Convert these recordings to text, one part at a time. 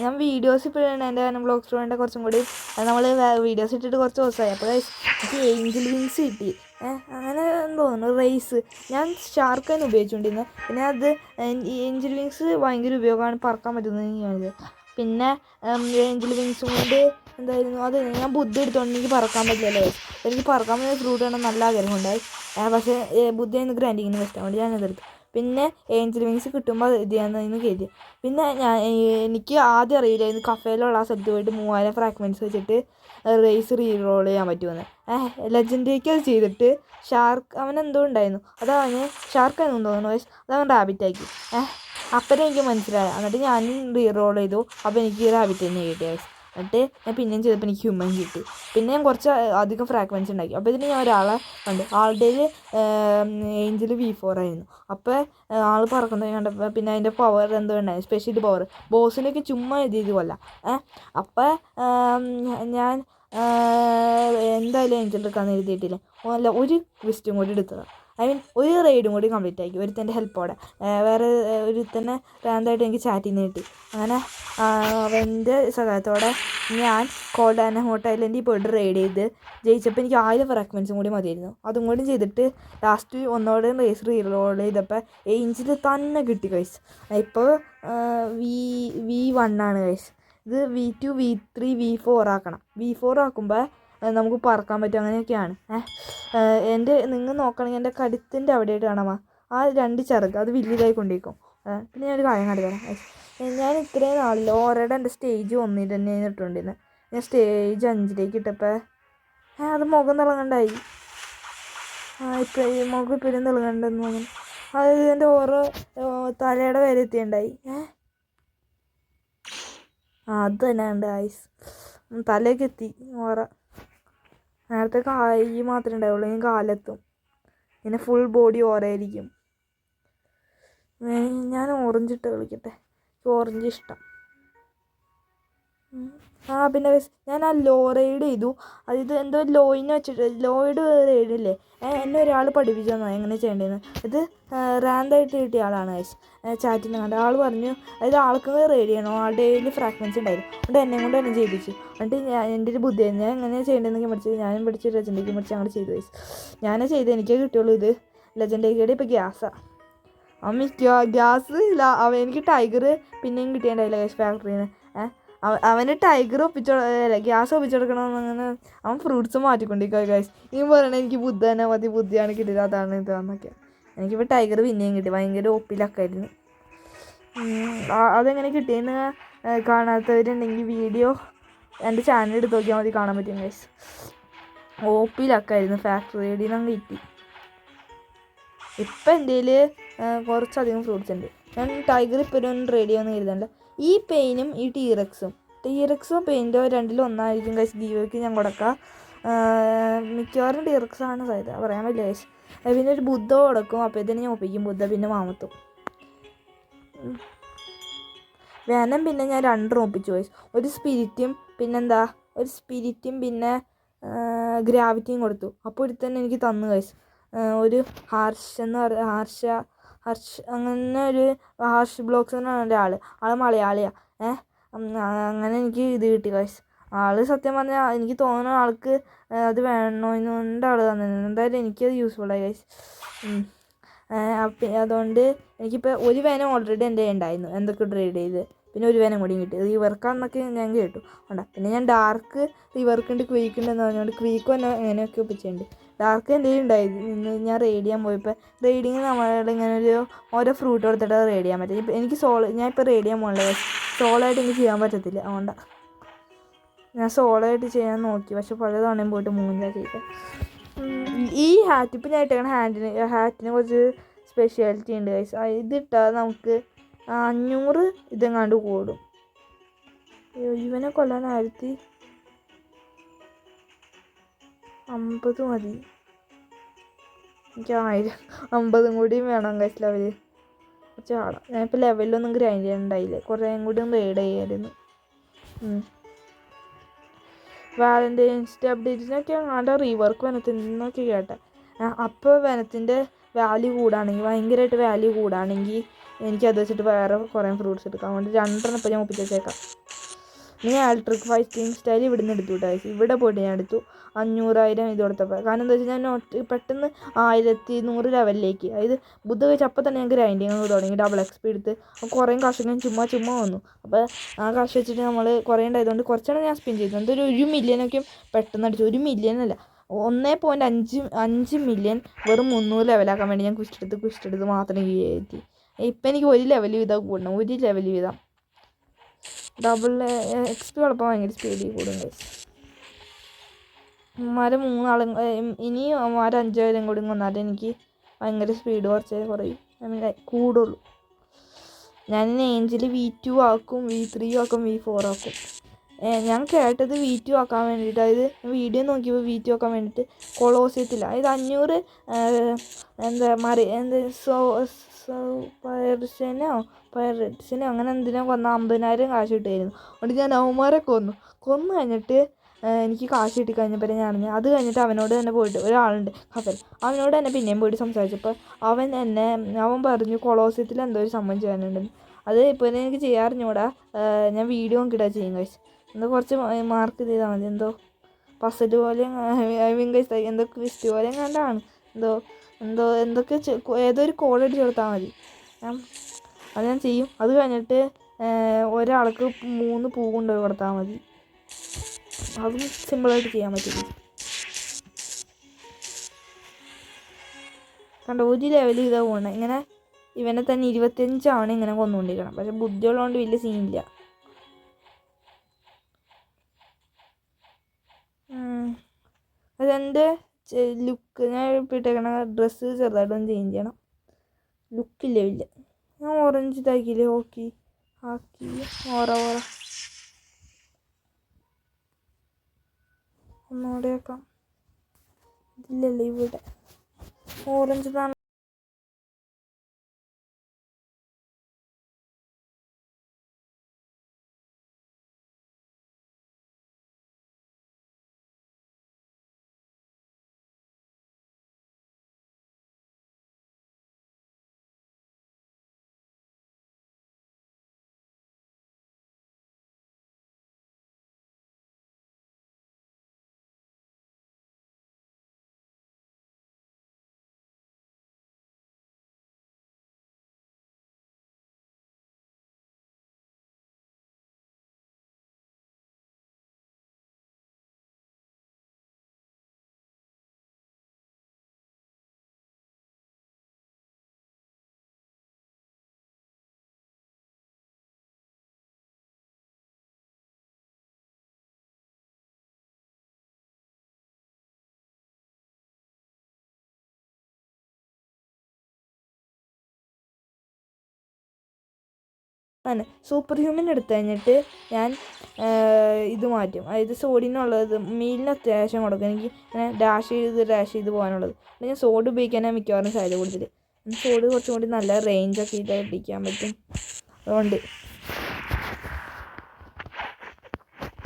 ഞാൻ വീഡിയോസ് ഇപ്പോൾ എൻ്റെ ബ്ലോഗ് സ്റ്റുഡിയോൻ്റെ കുറച്ചും കൂടി നമ്മൾ വീഡിയോസ് ഇട്ടിട്ട് കുറച്ച് ദിവസമായി. അപ്പോൾ എനിക്ക് ഏഞ്ചൽ വിങ്സ് കിട്ടി. അങ്ങനെ തോന്നുന്നു റേസ് ഞാൻ ഷാർക്ക് തന്നെ ഉപയോഗിച്ചുകൊണ്ടിരുന്നത്. പിന്നെ അത് ഏഞ്ചൽ വിങ്സ് ഭയങ്കര ഉപയോഗമാണ്, പറക്കാൻ പറ്റുന്നത് ഞാനത്. പിന്നെ ഏഞ്ചൽ വിങ്സും കൊണ്ട് എന്തായിരുന്നു അത് ഞാൻ ബുദ്ധി എടുത്തോണ്ട് എനിക്ക് പറക്കാൻ പറ്റില്ലല്ലോ. എനിക്ക് പറക്കാൻ പറ്റുന്ന ഫ്രൂട്ട് വേണം നല്ല ആഗ്രഹമുണ്ടായി. പക്ഷേ ബുദ്ധിയായിരുന്നു ഗ്രാൻഡിങ്ങിന് വെച്ചാൽ വേണ്ടി ഞാനതെടുത്തു. പിന്നെ ഏഞ്ചൽ വിങ്സ് കിട്ടുമ്പോൾ ഇത് ചെയ്യാമെന്ന് കരുതി. പിന്നെ എനിക്ക് ആദ്യം അറിയില്ലായിരുന്നു കഫേയിലുള്ള ആ സ്ഥലത്ത് പോയിട്ട് 3000 ഫ്രാഗ്മെൻറ്റ്സ് വെച്ചിട്ട് റേസ് റീറോൾ ചെയ്യാൻ പറ്റുമെന്ന്. ലെജൻഡറിക്ക് അത് ചെയ്തിട്ട് ഷാർക്ക് അവനെന്തോ ഉണ്ടായിരുന്നു, അതവന് ഷാർക്കായിരുന്നു തോന്നുന്നു വയസ്സ്, അതവൻ റാബിറ്റാക്കി. അപ്പം എനിക്ക് മനസ്സിലായി. എന്നിട്ട് ഞാനും റീറോൾ ചെയ്തു. അപ്പോൾ എനിക്ക് റാബിറ്റ് തന്നെ കിട്ടി വയസ്സ്. എന്നിട്ട് ഞാൻ പിന്നെയും ചെയ്തപ്പോൾ എനിക്ക് ഹ്യൂമൻ കിട്ടി. പിന്നെ ഞാൻ കുറച്ച് അധികം ഫ്രാഗ്മെൻറ്റ്സ് ഉണ്ടാക്കി. അപ്പോൾ ഇതിന് ഞാൻ ഒരാളെ കണ്ടു, ആളുടെ ഏഞ്ചൽ V4 ആയിരുന്നു. അപ്പോൾ ആൾ പറക്കുന്നത് കണ്ടപ്പോൾ പിന്നെ അതിൻ്റെ പവർ എന്തോ ഉണ്ടായി, സ്പെഷ്യൽ പവർ ബോസിനൊക്കെ ചുമ്മാ എഴുതിയത് കൊല്ല. അപ്പോൾ ഞാൻ എന്തായാലും ഏഞ്ചൽ എടുക്കാമെന്ന് എഴുതിയിട്ടില്ല. അല്ല, ഒരു ക്വിസ്റ്റും കൂടി എടുത്തതാണ്. ഐ മീൻ ഒരു റെയ്ഡും കൂടി കംപ്ലീറ്റ് ആക്കി ഒരുത്തൻ്റെ ഹെൽപ്പോടെ. വേറെ ഒരുത്തന്നെ റാൻഡായിട്ട് എനിക്ക് ചാറ്റിൽ നിന്ന് കിട്ടി. അങ്ങനെ അവൻ്റെ സഹായത്തോടെ ഞാൻ കോൾഡ് ആൻഡ് ഹോട്ട് ഐലൻഡിൽ പോയിട്ട് റെയ്ഡ് ചെയ്ത് ജയിച്ചപ്പോൾ എനിക്ക് 1000 ഫ്രാഗ്മെൻറ്റ്സും കൂടി മതിയായിരുന്നു. അതും കൂടി ചെയ്തിട്ട് ലാസ്റ്റ് ഒന്നോടെ റേസ് റീറോൾ ചെയ്തപ്പോൾ ഏഞ്ചിൽ തന്നെ കിട്ടി ഗൈസ്. ഇപ്പോൾ V1 ആണ് ഗൈസ്. ഇത് V2 V3 V4 ആക്കണം. V4 ആക്കുമ്പോൾ നമുക്ക് പറക്കാൻ പറ്റും. അങ്ങനെയൊക്കെയാണ്. നിങ്ങൾ നോക്കണമെങ്കിൽ എൻ്റെ കഴുത്തിൻ്റെ അവിടെയായിട്ട് കാണാമോ ആ 2 ചിറക്, അത് വലിയതായി കൊണ്ടിരിക്കും. പിന്നെ ഞാനൊരു കാര്യം കണ്ടു തരാം. ഞാൻ ഇത്രയും നാളിൽ ഓരോടെ എൻ്റെ സ്റ്റേജ് 1 തന്നെ ഇട്ടുകൊണ്ടിരുന്നത്. ഞാൻ സ്റ്റേജ് 5 ഇട്ടപ്പോൾ അത് മുഖം തിളങ്ങണ്ടായി. ഇപ്പം മുഖം ഇപ്പോഴും തിളങ്ങണ്ടെന്ന് തോന്നുന്നു. അത് എൻ്റെ ഓരോ തലയുടെ വരെ എത്തിയുണ്ടായി. അത് തന്നെ ഉണ്ട് ഐസ്, തലയൊക്കെ എത്തി ഓറ. നേരത്തെ കൈ മാത്രമേ ഉണ്ടാവുള്ളൂ, ഇനി കാലെത്തും. പിന്നെ ഫുൾ ബോഡി ഓരായിരിക്കും. ഞാൻ ഓറഞ്ച് ഇട്ട് കളിക്കട്ടെ, ഓറഞ്ച് ഇഷ്ടം. പിന്നെ ഞാൻ ആ ലോ റൈഡ് ചെയ്തു. ഇത് എന്തോ ലോയിനെ വെച്ചിട്ട് ലോയിഡ് റൈഡില്ലേ, എന്നെ ഒരാൾ പഠിപ്പിച്ചു തന്നോ എങ്ങനെ ചെയ്യേണ്ടതെന്ന്. ഇത് റാൻഡായിട്ട് കിട്ടിയ ആളാണ് ഗൈസ്. ചാറ്റിൽ നിന്ന് കണ്ട ആൾ പറഞ്ഞു, അതായത് ആൾക്ക് റൈഡ് ചെയ്യണോ, ആളുടെ കയ്യിൽ ഫ്രാഗ്മെൻറ്റ്സ് ഉണ്ടായിരുന്നു. അതുകൊണ്ട് എന്നെ കൊണ്ട് തന്നെ ചെയ്യിപ്പിച്ചു. എന്നിട്ട് എൻ്റെ ഒരു ബുദ്ധിയായിരുന്നു, ഞാൻ എങ്ങനെയാണ് ചെയ്യേണ്ടതെന്നൊക്കെ പഠിച്ചത്. ഞാനും പഠിച്ച് ലെജൻഡേക്ക് പഠിച്ച് അങ്ങോട്ട് ചെയ്തു ഗൈസ്. ഞാനേ ചെയ്ത് എനിക്കേ കിട്ടുള്ളൂ. ഇത് ലെജൻഡേക്കയുടെ ഇപ്പോൾ ഗ്യാസാണ്. ഗ്യാസ് ഇല്ല. എനിക്ക് ടൈഗർ പിന്നെയും കിട്ടിയിട്ടുണ്ടായില്ല ഗൈസ് ഫാക്ടറിയിൽ നിന്ന്. അവന് ടൈഗർ ഗ്യാസ് ഒപ്പിച്ചെടുക്കണമെന്ന് അങ്ങനെ അവൻ ഫ്രൂട്ട്സ് മാറ്റിക്കൊണ്ടിരിക്കുക ഗൈസ്. ഈ പറയണേ എനിക്ക് ബുദ്ധ തന്നെ മതി, ബുദ്ധിയാണ് കിട്ടിയത്, അതാണ് ഇതാന്നൊക്കെ. എനിക്കിപ്പോൾ ടൈഗർ പിന്നെയും കിട്ടി. ഭയങ്കര ഒപ്പിലൊക്കെയായിരുന്നു. അതെങ്ങനെ കിട്ടിയെന്ന് കാണാത്തവരുണ്ടെങ്കിൽ വീഡിയോ എൻ്റെ ചാനൽ എടുത്ത് നോക്കിയാൽ മതി, കാണാൻ പറ്റും ഗൈസ്. ഒപ്പിലൊക്കെയായിരുന്നു, ഫാക്ടറിയിൽ നിന്നും കിട്ടി. ഇപ്പം എൻ്റെ കയ്യിൽ കുറച്ചധികം ഫ്രൂട്ട്സ് ഉണ്ട്. ഞാൻ ടൈഗർ ഇപ്പോഴും റെഡി ചെയ്യാമെന്ന് കരുതണ്ട. ഈ പെയിനും ഈ ടീറക്സും പെയിൻറ്റോ രണ്ടിലും ഒന്നായിരിക്കും ഗൈസ്. ഗീവയ്ക്ക് ഞാൻ കൊടുക്കാം. മിക്കവാറും ടീറക്സാണ് സാധ്യത, പറയാൻ പറ്റില്ല ഗൈസ്. പിന്നെ ഒരു ബുദ്ധ കൊടുക്കും, അപ്പോൾ ഇതിനെ ഞാൻ ഒപ്പിക്കും. ബുദ്ധ പിന്നെ മാമത്തും വേനം പിന്നെ ഞാൻ 2 ഒപ്പിച്ചു ഗൈസ്. ഒരു സ്പിരിറ്റും പിന്നെ ഗ്രാവിറ്റിയും കൊടുത്തു. അപ്പോൾ ഒരുത്തന്നെ എനിക്ക് തന്നു ഗൈസ്. ഒരു ഹാർഷ് എന്ന് പറയുക, ഹർഷ് അങ്ങനെ ഒരു ഹാർഷ് ബ്ലോക്സ് എന്നാണ് ഒരാൾ. ആൾ മലയാളിയാണ്. അങ്ങനെ എനിക്ക് ഇത് കിട്ടി ഗൈസ്. ആൾ സത്യം പറഞ്ഞാൽ എനിക്ക് തോന്നുന്ന ആൾക്ക് അത് വേണോ എന്നുകൊണ്ട് ആൾ തന്നിരുന്നു. എന്തായാലും എനിക്കത് യൂസ്ഫുള്ളായി ഗൈസ്. അതുകൊണ്ട് എനിക്കിപ്പോൾ ഒരു വേനം ഓൾറെഡി എൻ്റെ ഉണ്ടായിരുന്നു, എന്തൊക്കെ ട്രേഡ് ചെയ്ത്. പിന്നെ ഒരു വേനം കൂടിയും കിട്ടി. റിവർക്കാണെന്നൊക്കെ ഞാൻ കേട്ടു. പിന്നെ ഞാൻ ഡാർക്ക് റിവർക്കുണ്ട്, ക്വീക്കുണ്ടെന്ന് പറഞ്ഞുകൊണ്ട് ക്വീക്ക് തന്നെ എങ്ങനെയൊക്കെ ഒപ്പിച്ചിട്ടുണ്ട്. ഡാർക്ക് എൻ്റെ ഉണ്ടായിരുന്നു. ഞാൻ റെയ്ഡ് ചെയ്യാൻ പോയപ്പോൾ റെയ്ഡിങ് നമ്മളിങ്ങനെ ഓരോ ഫ്രൂട്ട് കൊടുത്തിട്ട് റെയ്ഡ് ചെയ്യാൻ പറ്റും. എനിക്ക് ഞാൻ ഇപ്പോൾ റെയ്ഡ് ചെയ്യാൻ പോകണില്ല. സോളോ ആയിട്ട് എനിക്ക് ചെയ്യാൻ പറ്റത്തില്ല. അതുകൊണ്ടാണ് ഞാൻ സോളോ ആയിട്ട് ചെയ്യാൻ നോക്കി. പക്ഷെ പല തവണയും പോയിട്ട് മൂന്നിലാണ് ചെയ്തത്. ഈ ഹാറ്റ് ഇപ്പം ഞാൻ ഇട്ടേക്കണ ഹാറ്റിന് കുറച്ച് സ്പെഷ്യാലിറ്റി ഉണ്ട് ഗൈസ്. ഇതിട്ടാൽ നമുക്ക് 500 ഇതെങ്ങാണ്ട് കൂടും. ഇവനെ കൊല്ലാൻ 1050 മതി. എനിക്ക് 1050 കൂടിയും വേണം ഗൈസ് ലെവല്. കുറച്ച് ആടാം. ഞാനിപ്പോൾ ലെവലിലൊന്നും ഗ്രൈൻഡ് ചെയ്യാനുണ്ടായില്ലേ, കുറേയും കൂടിയും റെയ്ഡ് ചെയ്യായിരുന്നു. വാലന്റൈൻസ് ഡേ അപ്ഡേറ്റിനൊക്കെ ആണ്ട് റീവർക്ക് വനത്തിനൊക്കെ കേട്ടെ. അപ്പോൾ വനത്തിൻ്റെ വാല്യൂ കൂടുകയാണെങ്കിൽ, ഭയങ്കരമായിട്ട് വാല്യൂ കൂടുകയാണെങ്കിൽ എനിക്കത് വെച്ചിട്ട് വേറെ കുറേ ഫ്രൂട്ട്സ് എടുക്കാം. അതുകൊണ്ട് 2 ഇപ്പോൾ ഞാൻ ഒപ്പിച്ച് വെച്ചേക്കാം. ഇനി ഇലക്ട്രിക് ഫൈറ്റിംഗ് സ്റ്റൈൽ ഇവിടെ നിന്ന് എടുത്തു കേട്ടോ. ഇവിടെ പോയിട്ട് ഞാൻ എടുത്തു 500,000 ഇത് കൊടുത്തപ്പോൾ. കാരണം എന്താ വെച്ചാൽ ഞാൻ പെട്ടെന്ന് 1100 ലെവലിലേക്ക്, അതായത് ബുദ്ധ കഴിച്ച് അപ്പോൾ തന്നെ ഞാൻ ഗ്രൈൻഡിങ് തുടങ്ങി. ഡബിൾ XP എടുത്ത് കുറേ കാശ് ഞാൻ ചുമ്മാ വന്നു. അപ്പോൾ ആ കാശ് വെച്ചിട്ട് നമ്മൾ കുറേ ഉണ്ടായതുകൊണ്ട് കുറച്ചാണ് ഞാൻ സ്പിൻ ചെയ്തത്. എന്തൊരു 1 മില്യനൊക്കെ പെട്ടെന്ന് അടിച്ചു. 1 മില്യനല്ല, 1.5 മില്യൺ വെറും 300 ലെവലാക്കാൻ വേണ്ടി ഞാൻ കുഷിച്ചെടുത്ത് മാത്രം കയറ്റി. ഇപ്പം എനിക്ക് 1 ലെവൽ വീതം കൂടണം, 1 ലെവൽ വീതം. ഡബിൾ XP ഉള്ളപ്പോൾ ഭയങ്കര സ്പീഡിൽ കൂടും ഗൈസ്. അമ്മമാരെ 3 ഇനി അമ്മമാരെ 5,000 കൂടി വന്നാൽ എനിക്ക് ഭയങ്കര സ്പീഡ് കുറയും, കൂടുള്ളൂ. ഞാൻ ഏഞ്ചൽ V2 ആക്കും, V3 ആക്കും, V4 ആക്കും. ഞാൻ കേട്ടത് V2 ആക്കാൻ വേണ്ടിയിട്ട്, അതായത് വീഡിയോ നോക്കിയപ്പോൾ V2 ആക്കാൻ വേണ്ടിയിട്ട് കൊളോസിയത്തില്ല, അതായത് 500 പൈററ്റ്സിനോ അങ്ങനെ എന്തിനോ കൊന്ന 50,000 കാശ് കിട്ടുമായിരുന്നു. അതുകൊണ്ട് ഞാൻ അവന്മാരെ കൊന്നു കഴിഞ്ഞിട്ട് എനിക്ക് കാശ് കിട്ടിക്കഴിഞ്ഞപ്പോൾ ഞാൻ അറിഞ്ഞു. അത് കഴിഞ്ഞിട്ട് അവനോട് തന്നെ പോയിട്ട്, ഒരാളുണ്ട് കപ്പൽ, അവനോട് തന്നെ പിന്നെയും പോയിട്ട് സംസാരിച്ചപ്പോൾ അവൻ പറഞ്ഞു കൊളോസിയത്തിൽ എന്തോ ഒരു സംഭവം ചെയ്യാനുണ്ടെന്ന്. അത് ഇപ്പോൾ എനിക്ക് ചെയ്യാറിഞ്ഞൂടാ, ഞാൻ വീഡിയോ നോക്കിയിട്ടാ ചെയ്യും ഗൈസ്. എന്തോ കുറച്ച് മാർക്ക് ചെയ്താൽ മതി, എന്തോ പസല് പോലെയും എന്തോ ക്വിസ്റ്റ് പോലെയും കണ്ടാണ്, എന്തൊക്കെ ഏതൊരു കോഡ് അടിച്ച് കൊടുത്താൽ മതി, അത് ഞാൻ ചെയ്യും. അത് കഴിഞ്ഞിട്ട് ഒരാൾക്ക് 3 പൂ കൊണ്ടുപോയി കൊടുത്താൽ മതി, അതും സിമ്പിളായിട്ട് ചെയ്യാൻ പറ്റില്ല. കണ്ടോ 1 ലെവൽ ഇതാ പോകണം. ഇങ്ങനെ ഇവനെ തന്നെ 25 ഇങ്ങനെ കൊന്നുകൊണ്ടിരിക്കണം. പക്ഷെ ബുദ്ധിയുള്ളതുകൊണ്ട് വലിയ സീനില്ല. അതെൻ്റെ ലുക്ക്, ഞാൻ ഇട്ടിട്ടേക്കണ ഡ്രസ്സ് ചെറുതായിട്ടൊന്ന് ചേഞ്ച് ചെയ്യണം. ലുക്കില്ല ഇല്ല. ഞാൻ ഓറഞ്ച് ഇതാക്കിയില്ലേ, ആക്കി ഓറ ഒന്നുകൂടെ ആക്കാം. ഇതില്ലല്ലോ ഇവിടെ ഓറഞ്ച്. അങ്ങനെ സൂപ്പർ ഹ്യൂമൻ എടുത്തു കഴിഞ്ഞിട്ട് ഞാൻ ഇത് മാറ്റും, അതായത് സോഡിനുള്ളത് മീലിന് അത്യാവശ്യം കൊടുക്കും. എനിക്ക് ഇങ്ങനെ ഡാഷ് ചെയ്ത് പോകാനുള്ളത്. അല്ലെങ്കിൽ ഞാൻ സോഡ് ഉപയോഗിക്കാനാണ് മിക്കവാറും സൈഡ് കൊടുത്തിട്ട്. സോഡ് കുറച്ചും കൂടി നല്ല റേഞ്ചൊക്കെ ഇത് അടിക്കാൻ പറ്റും. അതുകൊണ്ട്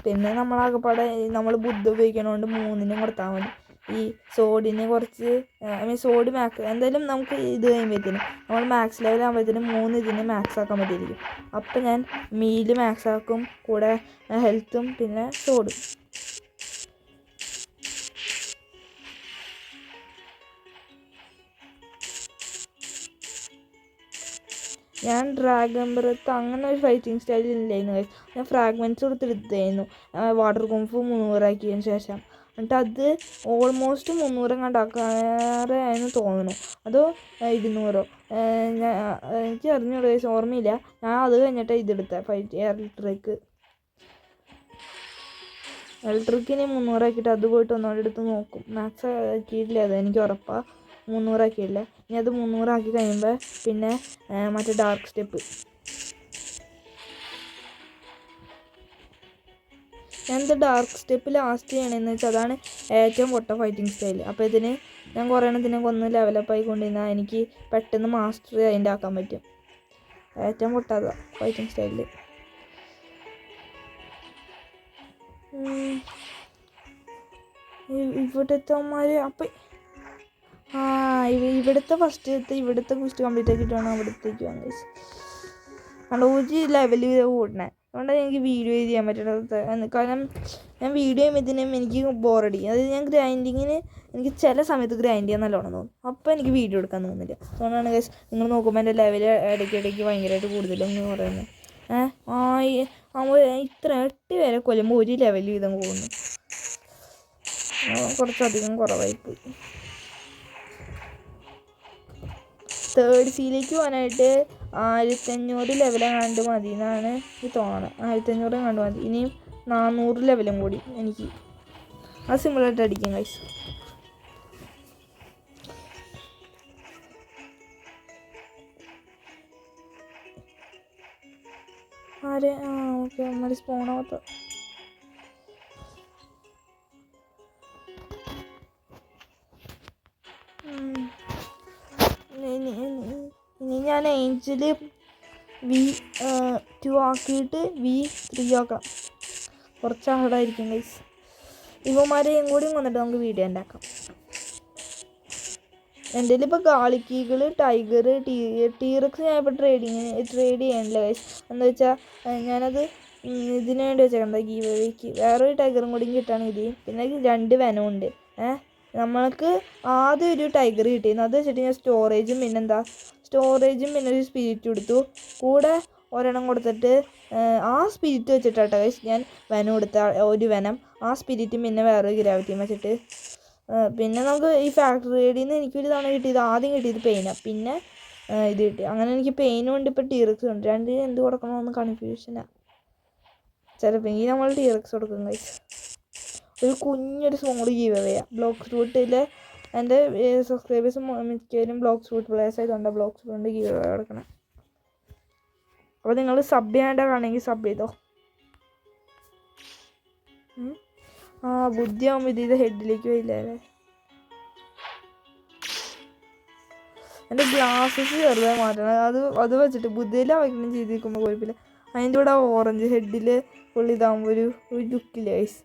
പിന്നെ നമ്മളാകെപ്പാടെ നമ്മൾ ബുദ്ധ ഉപയോഗിക്കണോണ്ട് 3 കൊടുത്താൽ മതി. ഈ സോഡിന് കുറച്ച് സോഡ് മാക്സ് എന്തായാലും നമുക്ക് ഇത് കഴിയുമ്പോഴത്തേനും നമ്മൾ മാക്സ് ലെവൽ ആകുമ്പോഴത്തേനും 3 ഇതിന് മാക്സ് ആക്കാൻ പറ്റിയിരിക്കും. അപ്പം ഞാൻ മീല് മാക്സ് ആക്കും, കൂടെ ഹെൽത്തും പിന്നെ സോഡും. ഞാൻ ഡ്രാഗൺ ബ്രത്ത് അങ്ങനെ ഒരു ഫൈറ്റിംഗ് സ്റ്റൈലില്ലായിരുന്നു. ഞാൻ ഫ്രാഗ്മെൻറ്റ്സ് കൊടുത്തെടുത്തായിരുന്നു വാട്ടർ കുംഫു 300 ആക്കിയതിന് ശേഷം. എന്നിട്ട് അത് ഓൾമോസ്റ്റ് 300 കണ്ടാക്കാറെന്ന് തോന്നുന്നു, അതോ 200. എനിക്ക് അറിഞ്ഞൂടെ, ഓർമ്മയില്ല. ഞാൻ അത് കഴിഞ്ഞിട്ട് ഇതെടുത്ത ഇലക്ട്രിക്കിന് 300 ആക്കിയിട്ട് അത് പോയിട്ട് ഒന്നുകൂടെ എടുത്ത് നോക്കും. മാക്സ് ആക്കിയിട്ടില്ല, അത് എനിക്ക് ഉറപ്പാണ്. 300 ആക്കിയില്ല. ഇനി അത് 300 ആക്കി കഴിയുമ്പോൾ പിന്നെ മറ്റേ ഡാർക്ക് സ്റ്റെപ്പ്. ഞാനിത് ഡാർക്ക് സ്റ്റെപ്പ് ലാസ്റ്റ് ചെയ്യണമെന്ന് വെച്ചാൽ അതാണ് ഏറ്റവും പൊട്ട ഫൈറ്റിംഗ് സ്റ്റൈൽ. അപ്പോൾ ഇതിന് ഞാൻ കുറേ എണ്ണത്തിനെ കൊന്ന് ലെവലപ്പ് ആയിക്കൊണ്ടിരുന്നാൽ എനിക്ക് പെട്ടെന്ന് മാസ്റ്റർ അതിൻ്റെ ആക്കാൻ പറ്റും. ഏറ്റവും പൊട്ടാതാ ഫൈറ്റിംഗ് സ്റ്റൈലിൽ. ഇവിടുത്തെ അമ്മമാർ അപ്പം ഇവിടുത്തെ ഇവിടുത്തെ ക്വസ്റ്റ് കംപ്ലീറ്റ് ആക്കിയിട്ട് വേണം അവിടത്തേക്ക് വന്നു ഗൈസ്. അതുകൊണ്ട് ഒരു ലെവൽ കൂടണേ. അതുകൊണ്ടാണ് എനിക്ക് വീഡിയോ ചെയ്യാൻ പറ്റുന്നത്. കാരണം ഞാൻ വീഡിയോ ചെയ്യുമ്പോഴത്തേനും എനിക്ക് ബോറടിക്കും. അത് ഞാൻ ഗ്രൈൻഡിങ്ങിന് എനിക്ക് ചില സമയത്ത് ഗ്രൈൻഡ് ചെയ്യാൻ നല്ലോണം തോന്നും. അപ്പോൾ എനിക്ക് വീഡിയോ എടുക്കാൻ തോന്നുന്നില്ല. അതുകൊണ്ടാണ് ഗൈസ് നിങ്ങൾ നോക്കുമ്പോൾ എൻ്റെ ലെവൽ ഇടയ്ക്കിടയ്ക്ക് ഭയങ്കരമായിട്ട് കൂടുതലെന്ന് പറയുന്നത്. ഇത്ര 8 പേരെ കൊല്ലുമ്പോൾ ഒരു ലെവൽ വീതം പോകുന്നു. കുറച്ചധികം കുറവായിപ്പോയി. 3rd സീയിലേക്ക് പോകാനായിട്ട് 1500 ലെവലെങ്ങാണ്ട് മതി എന്നാണ് എനിക്ക് തോന്നണം. 1500 എങ്ങാണ്ട് മതി. ഇനിയും 400 ലെവലും കൂടി എനിക്ക് അത് സിമ്പിളായിട്ട് അടിക്കും ഗൈസ്. ഓക്കെ നമ്മൾ സ്പോണാവത്ത ഇനി ഞാൻ ഏഞ്ചിൽ V2 ആക്കിയിട്ട് V3 ആക്കാം. കുറച്ച് ഹാർഡായിരിക്കും ഗൈസ്. ഇവന്മാരെയും കൂടി വന്നിട്ട് നമുക്ക് വീഡിയോ ഉണ്ടാക്കാം. എൻ്റെ ഇപ്പോൾ ഗാളിക്കീകൾ, ടൈഗർ, ടീറക്സ് ഞാൻ ഇപ്പോൾ ട്രേഡ് ചെയ്യണില്ല ഗൈസ്. എന്താ വെച്ചാൽ ഞാനത് ഇതിനു വേണ്ടി വെച്ചേക്കാം. ഗീവവേക്ക് വേറൊരു ടൈഗറും കൂടി കിട്ടുകയാണെങ്കിൽ പിന്നെ 2 വെനമുണ്ട്. നമ്മൾക്ക് ആദ്യം ഒരു ടൈഗർ കിട്ടിയിരുന്നു. അത് വെച്ചിട്ട് ഞാൻ സ്റ്റോറേജും പിന്നെ ഒരു സ്പിരിറ്റ് കൊടുത്തു. കൂടെ ഒരെണ്ണം കൊടുത്തിട്ട് ആ സ്പിരിറ്റ് വെച്ചിട്ടാട്ടോ ഗൈസ് ഞാൻ വെനം കൊടുത്ത ഒരു വെനം. ആ സ്പിരിറ്റും പിന്നെ വേറൊരു ഗ്രാവിറ്റിയും വെച്ചിട്ട് പിന്നെ നമുക്ക് ഈ ഫാക്ടറിയിൽ നിന്ന് എനിക്കൊരു തവണ കിട്ടിയത് ആദ്യം കിട്ടിയത് പെയിനാണ്. പിന്നെ ഇത് കിട്ടി. അങ്ങനെ എനിക്ക് പെയിനും ഉണ്ട്, ഇപ്പോൾ ടീറക്സും ഉണ്ട്. രണ്ടിനും എന്ത് കൊടുക്കണമെന്ന് കൺഫ്യൂഷനാണ്. ചിലപ്പോൾ നമ്മൾ ടീറക്സ് കൊടുക്കും ഗൈസ്. ഒരു കുഞ്ഞൊരു സ്മോൾ ഗീവവേയാണ്. ബ്ലോക്സ് റൂട്ടിലെ എൻ്റെ സബ്സ്ക്രൈബേഴ്സ് മിക്കവരും ബ്ലോക്സ് റൂട്ട് പ്ലേയേഴ്സ് ആയതുകൊണ്ട് ബ്ലോക്സ് റൂട്ടിൻ്റെ ഗീവവേ കൊടുക്കണം. അപ്പോൾ നിങ്ങൾ സബ് ചെയ്യേണ്ടതാണെങ്കിൽ സബ് ചെയ്തോ. ബുദ്ധിയാകുമ്പോൾ ഇത് ഹെഡിലേക്ക് വരില്ലേ. എൻ്റെ ഗ്ലാസസ് ചെറുതായി മാറ്റണം. അത് വെച്ചിട്ട് ബുദ്ധിയിൽ വയ്ക്കണം ചെയ്തിരിക്കുമ്പോൾ കുഴപ്പമില്ല. അതിൻ്റെ കൂടെ ഓറഞ്ച് ഹെഡിൽ ഫുൾ ഇതാകുമ്പോൾ ഒരു ലുക്കില്ല ഗൈസ്.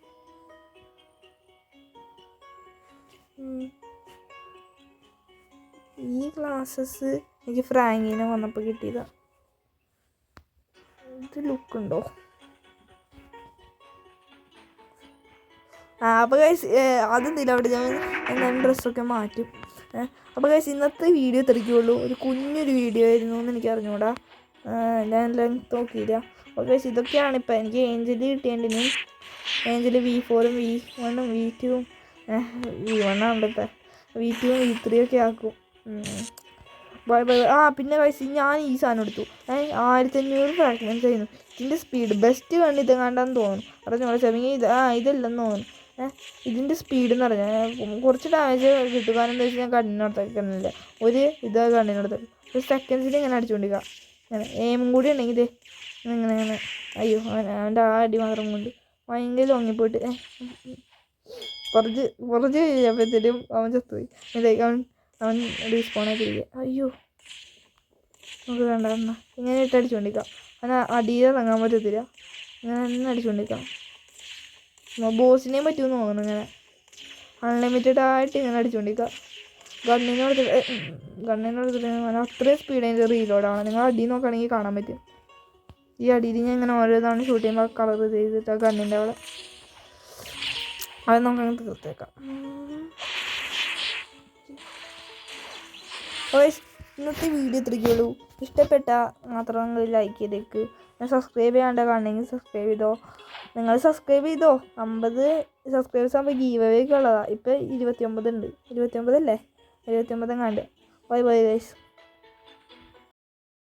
ഈ ഗ്ലാസസ് എനിക്ക് ഫ്രാങ്കിനെ വന്നപ്പോൾ കിട്ടിയതാണ്. ഇത് ലുക്കുണ്ടോ? അപ്പോൾ ഗൈസ് അതെന്തില്ല അവിടെ ഞാൻ ഡ്രസ്സൊക്കെ മാറ്റും. അപ്പോൾ ഗൈസ് ഇന്നത്തെ വീഡിയോ തിരിക്കുള്ളൂ. ഒരു കുഞ്ഞൊരു വീഡിയോ ആയിരുന്നു എന്ന് എനിക്ക് അറിഞ്ഞൂടാ. ഞാൻ ലെങ്ത് നോക്കിയില്ല. അപ്പോൾ ഗൈസ് ഇതൊക്കെയാണ് ഇപ്പോൾ എനിക്ക് ഏഞ്ചൽ കിട്ടിയതിനും ഏഞ്ചൽ V4ഉം V1ഉം V2ഉം V1 ആണ്ടത്തെ V2ഉം V3 ഒക്കെ ആക്കും. ബൈ. പിന്നെ ഗൈസ് ഞാൻ ഈ സാധനം എടുത്തു. 1500 ഫ്രാഗ്മെൻറ്റ്സ് ആയിരുന്നു. ഇതിൻ്റെ സ്പീഡ് ബെസ്റ്റ് കണ്ടിട്ട് കണ്ടാന്ന് തോന്നുന്നു. അറിഞ്ഞോളെ ചെറിയ ഇതല്ലെന്ന് തോന്നുന്നു. ഇതിൻ്റെ സ്പീഡ് എന്ന് പറഞ്ഞാൽ കുറച്ച് ഡാമേജ് കിട്ടും. കാരണം എന്താ വെച്ചാൽ ഞാൻ കണ്ണിനോടത്തേക്കുന്നില്ല. ഒരു കണ്ണിനോടത്തേക്ക് ഒരു സെക്കൻഡ്സിൽ ഇങ്ങനെ അടിച്ചുകൊണ്ടിരിക്കുക. അങ്ങനെ എയിമും കൂടി ഉണ്ടെങ്കിൽ ഇങ്ങനെ അയ്യോ അവൻ്റെ അടി മാത്രം കൊണ്ട് ഭയങ്കര ലോങ്ങിപ്പോയിട്ട് കുറച്ച് കഴിഞ്ഞപ്പോഴത്തേനും അവൻ ചത്തുപോയി. അവൻ റീസ്പോണായിട്ട് ഇരിക്കുക. അയ്യോ നമുക്ക് വേണ്ട ഇങ്ങനെ ഇട്ട് അടിച്ചുകൊണ്ടിരിക്കാം. അവൻ അടിയിൽ ഇറങ്ങാൻ പറ്റത്തില്ല. ഇങ്ങനെ തന്നെ അടിച്ചുകൊണ്ടിരിക്കാം. ബോസിനെയും പറ്റുമെന്ന് തോന്നുന്നു. ഇങ്ങനെ അൺലിമിറ്റഡ് ആയിട്ട് ഇങ്ങനെ അടിച്ചുകൊണ്ടിരിക്കുക. ഗണ്ണിനെടുത്തിട്ട് അത്രയും സ്പീഡ് അതിൻ്റെ റീലോഡാണ്. നിങ്ങൾ അടി നോക്കുകയാണെങ്കിൽ കാണാൻ പറ്റും. ഈ അടിയിൽ ഞാൻ ഇങ്ങനെ ഓരോ തവണ ഷൂട്ട് ചെയ്യുമ്പോൾ കളർ ചെയ്തിട്ട് ആ ഗണ്ണിൻ്റെ അവിടെ അത് നമുക്കങ്ങനെ തീർത്തേക്കാം. ഇന്നത്തെ വീഡിയോ ഇത്രയ്ക്കുള്ളൂ. ഇഷ്ടപ്പെട്ട മാത്രം ലൈക്ക് ചെയ്തേക്ക്. സബ്സ്ക്രൈബ് ചെയ്യാണ്ട് കാണണമെങ്കിൽ സബ്സ്ക്രൈബ് ചെയ്തോ. നിങ്ങൾ സബ്സ്ക്രൈബ് ചെയ്തോ. 50 സബ്സ്ക്രൈബേഴ്സ് ആകുമ്പോൾ ഗീവവേക്ക് ഉള്ളതാണ്. ഇപ്പോൾ 29 ഉണ്ട്. 29 അല്ലേ? 29 കണ്ട്. Bye guys.